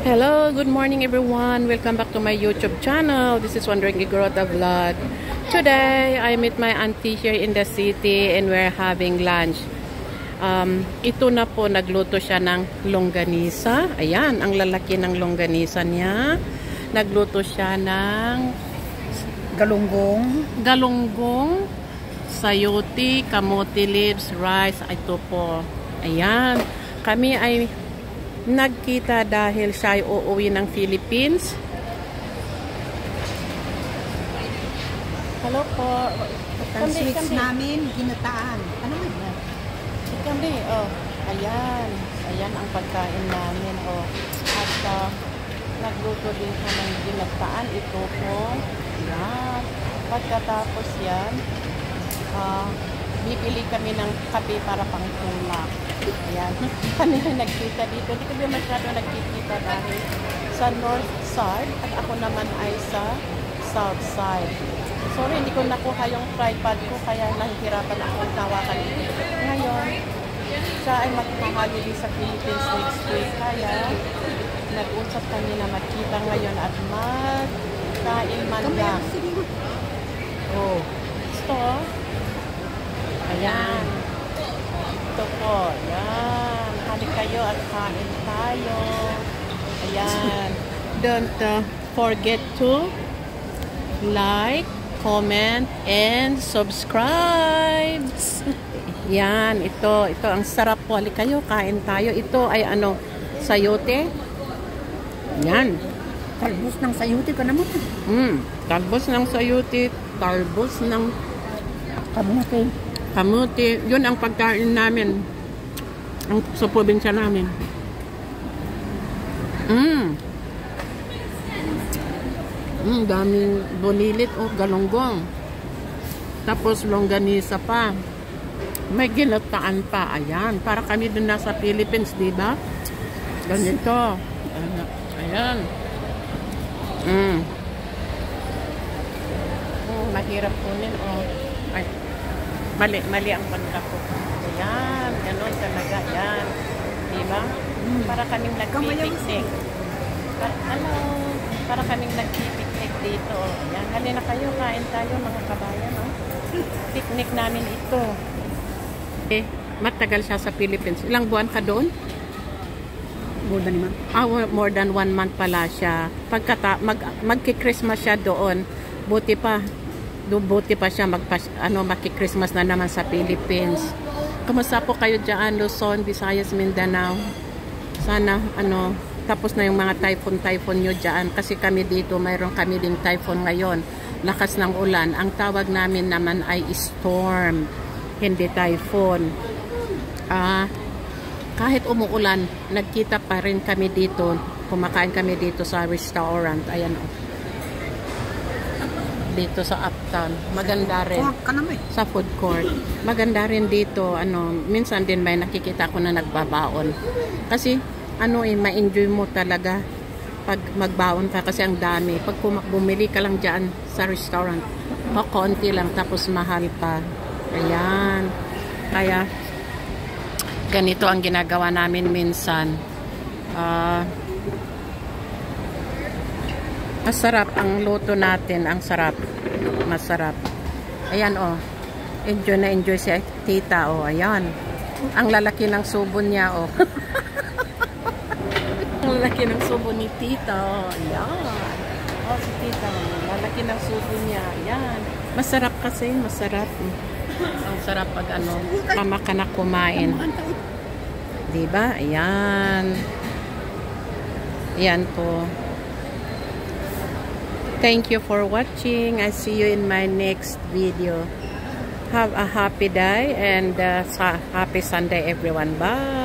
Hello, good morning everyone. Welcome back to my YouTube channel. This is Wandering Igorota Vlog. Today, I meet my auntie here in the city and we're having lunch. Ito na po, nagluto siya ng longganisa. Ayan, ang lalaki ng longganisa niya. Nagluto siya ng galunggong, sayote, kamote leaves, rice. Ito po. Ayan. Kami ay nagkita dahil siya ay uuwi ng Philippines. Hello po. Ang sweets namin, ginataan. Ano man yan? Kami, oh. Ayan. Ayan ang pagkain namin, oh. At nagluto din siya ng ginataan. Ito po. Ayan. Pagkatapos yan, bibili kami ng kape para pang tulak. Ayan. Kami nagkita dito. Hindi kami masyado nagkikita dahil sa north side at ako naman ay sa south side. Sorry, hindi ko nakuha yung tripod ko kaya nahihirapan akong tawakan dito. Ngayon, siya ay magmahagili sa Philippines next week. Kaya, nag-usap kami na magkita ngayon at magkain man lang. Oh. Gusto? Ayan. Ito po. Ayan. Halik kayo at kain tayo. Ayan. Don't forget to like, comment, and subscribe. Yan. Ito ang sarap po. Halik kayo. Kain tayo. Ito ay ano? Sayote. Yan. Talbos ng sayote ka naman. Talbos ng sayote. Talbos ng kamote. Yun ang pagkain namin. Sa probinsya namin. Daming bonilit o galunggong. Tapos longganisa pa. May ginataan pa. Ayan. Para kami dun nasa Philippines, diba? Ganito. Ayan. Mahirap kunin. Ay. Mali ang banda ko. Ayan, gano'n talaga. Ayan. Diba? Para kaming nagpipiknik. Para kaming nagpipiknik dito. Ayan, halina kayo. Kain tayo mga kabayan. Picnic namin ito. Matagal siya sa Philippines. Ilang buwan ka doon? More than a month. More than 1 month pala siya. Magki-Christmas siya doon. Buti pa siya maki-Christmas na naman sa Philippines. Kamusta po kayo dyan, Luzon, Visayas, Mindanao? Sana tapos na yung mga typhoon nyo dyan. Kasi kami dito, mayroon kami ding typhoon ngayon. Lakas ng ulan. Ang tawag namin naman ay storm, hindi typhoon. Kahit umuulan, nagkita pa rin kami dito. Kumakain kami dito sa restaurant. Ayan o. Dito sa Uptown. Maganda rin. Sa food court. Maganda rin dito. Minsan din may nakikita ko na nagbabaon. Kasi, ma-enjoy mo talaga pag magbaon ka kasi ang dami. Pag bumili ka lang dyan sa restaurant, konti lang tapos mahal pa. Ayan. Kaya, ganito ang ginagawa namin minsan. Masarap ang luto natin. Ang sarap. Masarap. Ayan o. Enjoy na enjoy si tita o. Ayan. Ang lalaki ng subo niya o. Ang lalaki ng subo ni tita o. Ayan. O si tita o. Lalaki ng subo niya. Ayan. Masarap kasi. Masarap. Ang sarap pag kama ka na kumain. Diba? Ayan. Ayan po. Thank you for watching. I see you in my next video. Have a happy day and happy Sunday everyone. Bye.